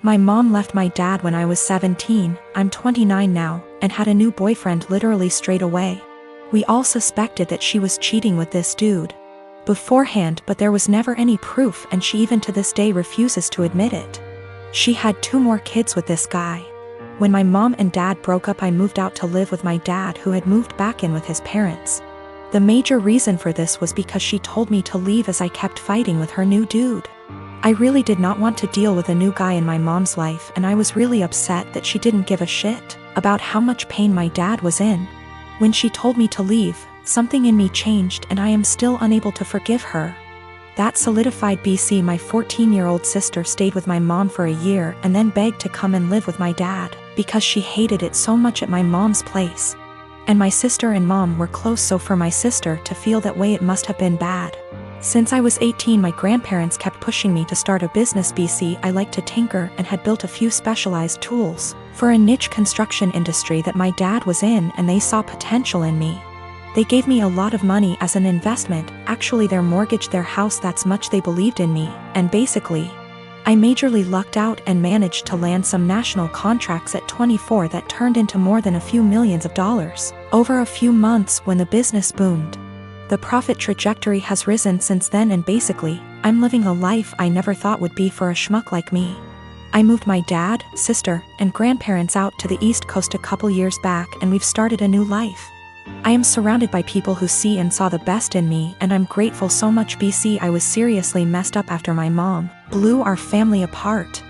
My mom left my dad when I was 17, I'm 29 now, and had a new boyfriend literally straight away. We all suspected that she was cheating with this dude beforehand, but there was never any proof, and she even to this day refuses to admit it. She had 2 more kids with this guy. When my mom and dad broke up, I moved out to live with my dad, who had moved back in with his parents. The major reason for this was because she told me to leave as I kept fighting with her new dude. I really did not want to deal with a new guy in my mom's life, and I was really upset that she didn't give a shit about how much pain my dad was in. When she told me to leave, something in me changed, and I am still unable to forgive her. That solidified BC. My 14-year-old sister stayed with my mom for a year and then begged to come and live with my dad because she hated it so much at my mom's place. And my sister and mom were close, so for my sister to feel that way, it must have been bad. Since I was 18, my grandparents kept pushing me to start a business. BC. I liked to tinker and had built a few specialized tools for a niche construction industry that my dad was in, and they saw potential in me. They gave me a lot of money as an investment. Actually, their mortgaged their house, that's much they believed in me, and basically, I majorly lucked out and managed to land some national contracts at 24 that turned into more than a few millions of dollars over a few months when the business boomed. The profit trajectory has risen since then, and basically, I'm living a life I never thought would be for a schmuck like me. I moved my dad, sister, and grandparents out to the East Coast a couple years back, and we've started a new life. I am surrounded by people who see and saw the best in me, and I'm grateful so much. BC. I was seriously messed up after my mom blew our family apart.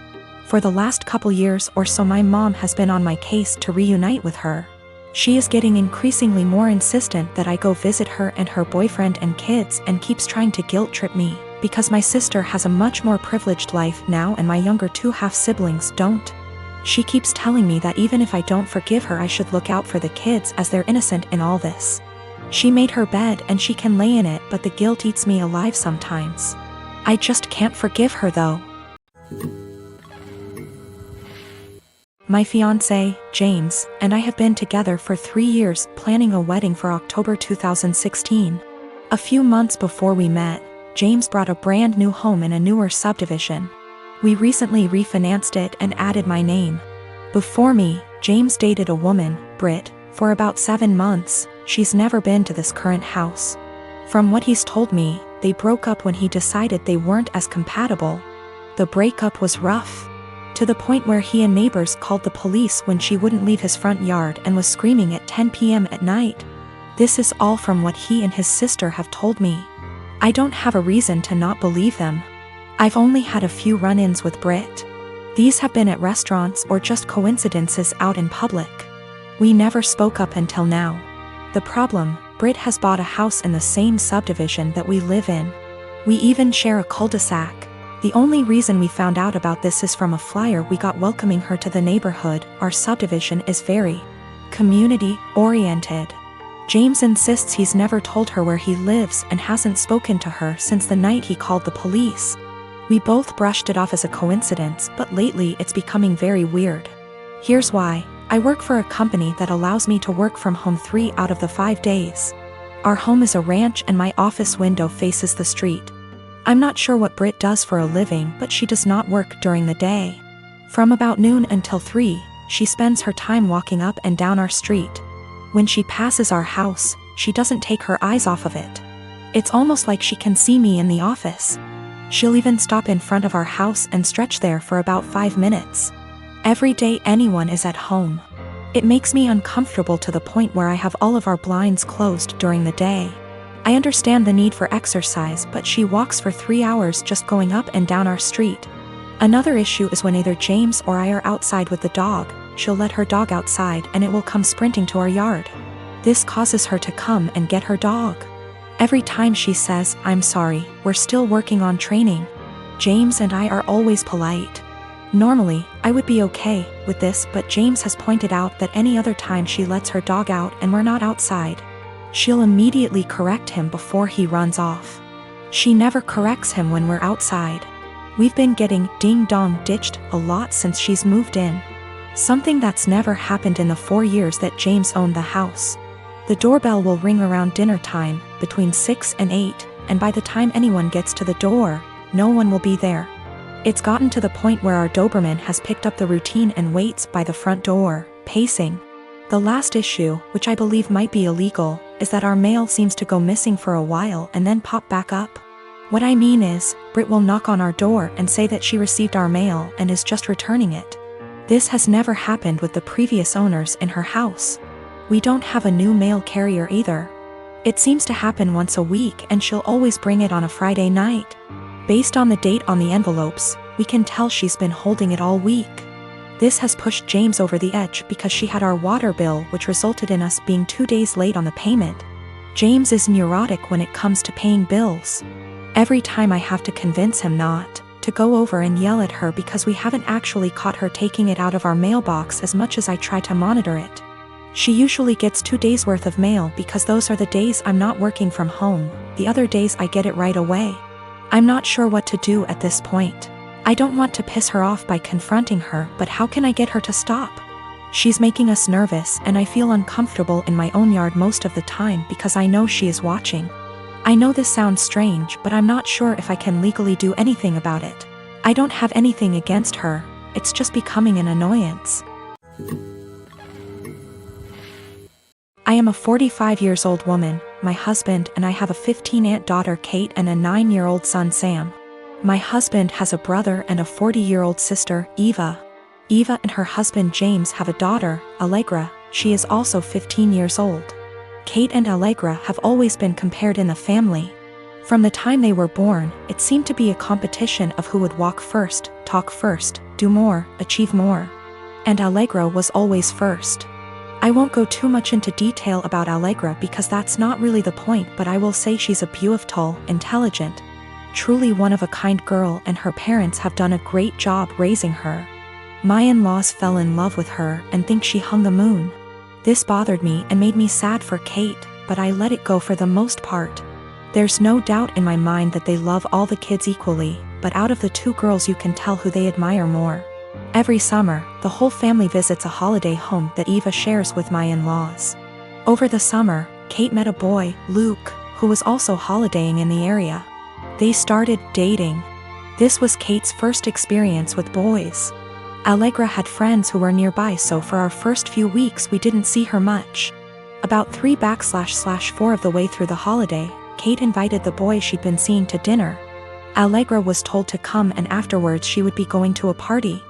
For the last couple years or so, my mom has been on my case to reunite with her. She is getting increasingly more insistent that I go visit her and her boyfriend and kids, and keeps trying to guilt trip me because my sister has a much more privileged life now and my younger 2 half-siblings don't. She keeps telling me that even if I don't forgive her, I should look out for the kids as they're innocent in all this. She made her bed and she can lay in it, but the guilt eats me alive sometimes. I just can't forgive her though. My fiancé, James, and I have been together for 3 years, planning a wedding for October 2016. A few months before we met, James bought a brand new home in a newer subdivision. We recently refinanced it and added my name. Before me, James dated a woman, Britt, for about 7 months. She's never been to this current house. From what he's told me, they broke up when he decided they weren't as compatible. The breakup was rough, to the point where he and neighbors called the police when she wouldn't leave his front yard and was screaming at 10 p.m. at night. This is all from what he and his sister have told me. I don't have a reason to not believe them. I've only had a few run-ins with Britt. These have been at restaurants or just coincidences out in public. We never spoke up until now. The problem, Britt has bought a house in the same subdivision that we live in. We even share a cul-de-sac. The only reason we found out about this is from a flyer we got welcoming her to the neighborhood. Our subdivision is very community-oriented. James insists he's never told her where he lives and hasn't spoken to her since the night he called the police. We both brushed it off as a coincidence, but lately it's becoming very weird. Here's why. I work for a company that allows me to work from home 3 out of the 5 days. Our home is a ranch and my office window faces the street. I'm not sure what Britt does for a living, but she does not work during the day. From about noon until 3, she spends her time walking up and down our street. When she passes our house, she doesn't take her eyes off of it. It's almost like she can see me in the office. She'll even stop in front of our house and stretch there for about 5 minutes. Every day anyone is at home. It makes me uncomfortable to the point where I have all of our blinds closed during the day. I understand the need for exercise, but she walks for 3 hours just going up and down our street. Another issue is when either James or I are outside with the dog, she'll let her dog outside and it will come sprinting to our yard. This causes her to come and get her dog. Every time she says, "I'm sorry, we're still working on training." James and I are always polite. Normally, I would be okay with this, but James has pointed out that any other time she lets her dog out and we're not outside, she'll immediately correct him before he runs off. She never corrects him when we're outside. We've been getting ding-dong ditched a lot since she's moved in. Something that's never happened in the 4 years that James owned the house. The doorbell will ring around dinner time, between 6 and 8, and by the time anyone gets to the door, no one will be there. It's gotten to the point where our Doberman has picked up the routine and waits by the front door, pacing. The last issue, which I believe might be illegal, is that our mail seems to go missing for a while and then pop back up. What I mean is, Brit will knock on our door and say that she received our mail and is just returning it. This has never happened with the previous owners in her house. We don't have a new mail carrier either. It seems to happen once a week and she'll always bring it on a Friday night. Based on the date on the envelopes, we can tell she's been holding it all week. This has pushed James over the edge because she had our water bill, which resulted in us being 2 days late on the payment. James is neurotic when it comes to paying bills. Every time I have to convince him not to go over and yell at her because we haven't actually caught her taking it out of our mailbox as much as I try to monitor it. She usually gets 2 days worth of mail because those are the days I'm not working from home, the other days I get it right away. I'm not sure what to do at this point. I don't want to piss her off by confronting her, but how can I get her to stop? She's making us nervous and I feel uncomfortable in my own yard most of the time because I know she is watching. I know this sounds strange, but I'm not sure if I can legally do anything about it. I don't have anything against her, it's just becoming an annoyance. I am a 45-year-old woman, my husband and I have a 15-aunt daughter Kate and a 9-year-old son Sam. My husband has a brother and a 40-year-old sister, Eva. Eva and her husband James have a daughter, Allegra. She is also 15 years old. Kate and Allegra have always been compared in the family. From the time they were born, it seemed to be a competition of who would walk first, talk first, do more, achieve more. And Allegra was always first. I won't go too much into detail about Allegra because that's not really the point, but I will say she's a beautiful, intelligent, truly one-of-a-kind girl and her parents have done a great job raising her. My in-laws fell in love with her and think she hung the moon. This bothered me and made me sad for Kate, but I let it go for the most part. There's no doubt in my mind that they love all the kids equally, but out of the 2 girls you can tell who they admire more. Every summer, the whole family visits a holiday home that Eva shares with my in-laws. Over the summer, Kate met a boy, Luke, who was also holidaying in the area. They started dating. This was Kate's first experience with boys. Allegra had friends who were nearby, so for our first few weeks we didn't see her much. About 3/4 of the way through the holiday, Kate invited the boy she'd been seeing to dinner. Allegra was told to come and afterwards she would be going to a party.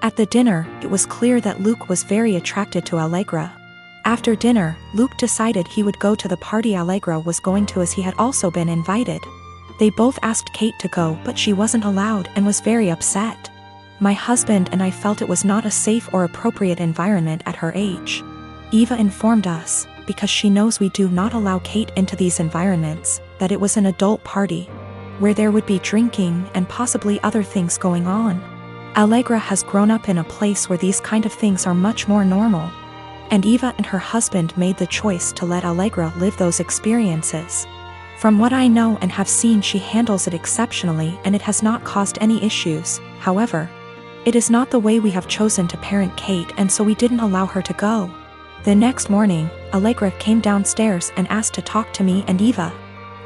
At the dinner, it was clear that Luke was very attracted to Allegra. After dinner, Luke decided he would go to the party Allegra was going to as he had also been invited. They both asked Kate to go, but she wasn't allowed and was very upset. My husband and I felt it was not a safe or appropriate environment at her age. Eva informed us, because she knows we do not allow Kate into these environments, that it was an adult party, where there would be drinking and possibly other things going on. Allegra has grown up in a place where these kind of things are much more normal. And Eva and her husband made the choice to let Allegra live those experiences. From what I know and have seen, she handles it exceptionally and it has not caused any issues. However, it is not the way we have chosen to parent Kate, and so we didn't allow her to go. The next morning, Allegra came downstairs and asked to talk to me and Eva.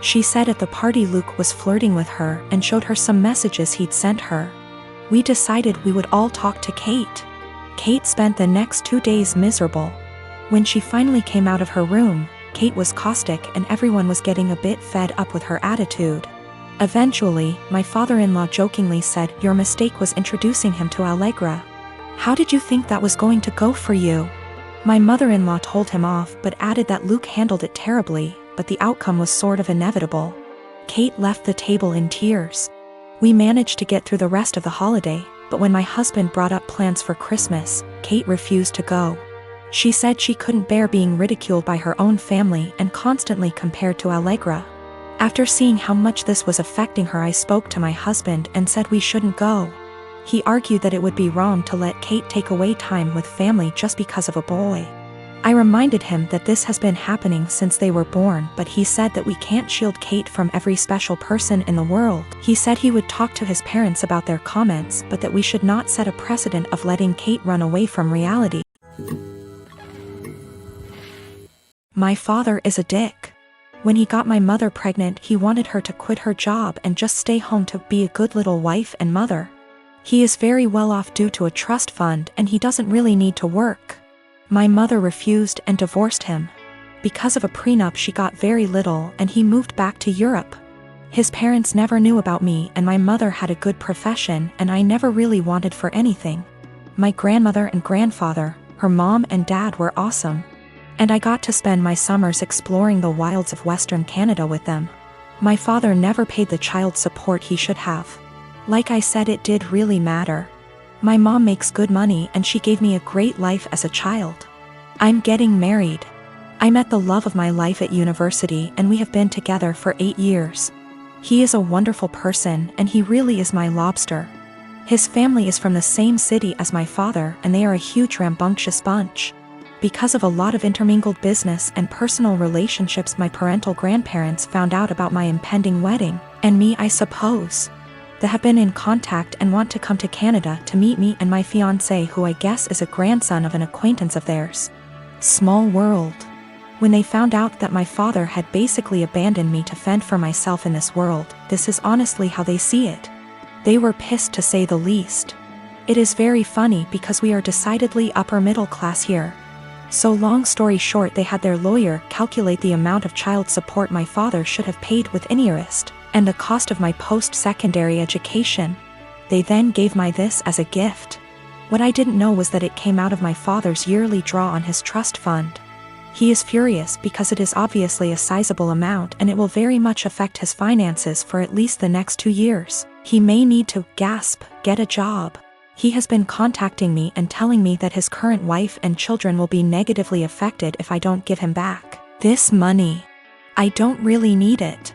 She said at the party Luke was flirting with her and showed her some messages he'd sent her. We decided we would all talk to Kate. Kate spent the next 2 days miserable. When she finally came out of her room, Kate was caustic and everyone was getting a bit fed up with her attitude. Eventually, my father-in-law jokingly said, "Your mistake was introducing him to Allegra. How did you think that was going to go for you?" My mother-in-law told him off but added that Luke handled it terribly, but the outcome was sort of inevitable. Kate left the table in tears. We managed to get through the rest of the holiday, but when my husband brought up plans for Christmas, Kate refused to go. She said she couldn't bear being ridiculed by her own family and constantly compared to Allegra. After seeing how much this was affecting her, I spoke to my husband and said we shouldn't go. He argued that it would be wrong to let Kate take away time with family just because of a boy. I reminded him that this has been happening since they were born, but he said that we can't shield Kate from every special person in the world. He said he would talk to his parents about their comments, but that we should not set a precedent of letting Kate run away from reality. My father is a dick. When he got my mother pregnant, he wanted her to quit her job and just stay home to be a good little wife and mother. He is very well off due to a trust fund and he doesn't really need to work. My mother refused and divorced him. Because of a prenup she got very little and he moved back to Europe. His parents never knew about me and my mother had a good profession and I never really wanted for anything. My grandmother and grandfather, her mom and dad were awesome. And I got to spend my summers exploring the wilds of Western Canada with them. My father never paid the child support he should have. Like I said, it did really matter. My mom makes good money and she gave me a great life as a child. I'm getting married. I met the love of my life at university and we have been together for 8 years. He is a wonderful person and he really is my lobster. His family is from the same city as my father and they are a huge rambunctious bunch. Because of a lot of intermingled business and personal relationships, my parental grandparents found out about my impending wedding, and me, I suppose. They have been in contact and want to come to Canada to meet me and my fiancé, who I guess is a grandson of an acquaintance of theirs. Small world. When they found out that my father had basically abandoned me to fend for myself in this world, this is honestly how they see it. They were pissed, to say the least. It is very funny because we are decidedly upper middle class here. So long story short, they had their lawyer calculate the amount of child support my father should have paid with interest, and the cost of my post-secondary education. They then gave me this as a gift. What I didn't know was that it came out of my father's yearly draw on his trust fund. He is furious because it is obviously a sizable amount and it will very much affect his finances for at least the next 2 years. He may need to, get a job. He has been contacting me and telling me that his current wife and children will be negatively affected if I don't give him back this money. I don't really need it.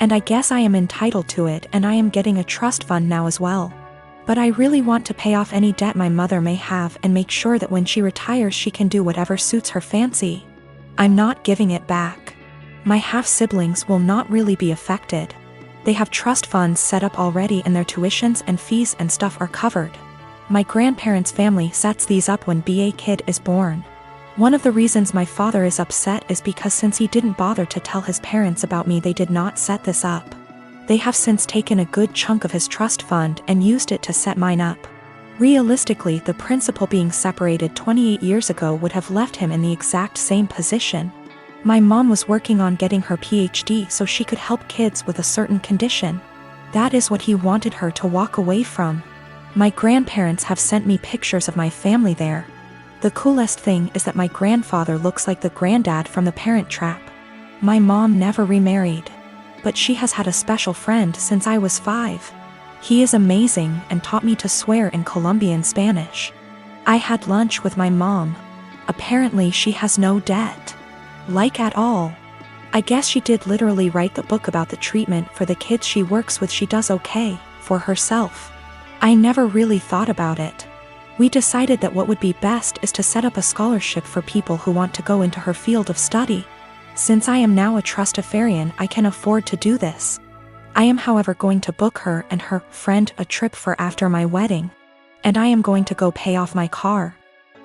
And I guess I am entitled to it, and I am getting a trust fund now as well. But I really want to pay off any debt my mother may have and make sure that when she retires she can do whatever suits her fancy. I'm not giving it back. My half-siblings will not really be affected. They have trust funds set up already and their tuitions and fees and stuff are covered. My grandparents' family sets these up when a kid is born. One of the reasons my father is upset is because since he didn't bother to tell his parents about me, they did not set this up. They have since taken a good chunk of his trust fund and used it to set mine up. Realistically, the principal being separated 28 years ago would have left him in the exact same position. My mom was working on getting her PhD so she could help kids with a certain condition. That is what he wanted her to walk away from. My grandparents have sent me pictures of my family there. The coolest thing is that my grandfather looks like the granddad from The Parent Trap. My mom never remarried, but she has had a special friend since I was 5. He is amazing and taught me to swear in Colombian Spanish. I had lunch with my mom. Apparently she has no debt. Like at all. I guess she did literally write the book about the treatment for the kids she works with. She does okay for herself. I never really thought about it. We decided that what would be best is to set up a scholarship for people who want to go into her field of study. Since I am now a trustafarian, I can afford to do this. I am, however, going to book her and her friend a trip for after my wedding. And I am going to go pay off my car.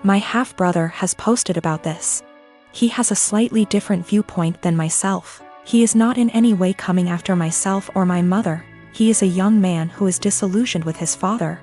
My half-brother has posted about this. He has a slightly different viewpoint than myself. He is not in any way coming after myself or my mother. He is a young man who is disillusioned with his father.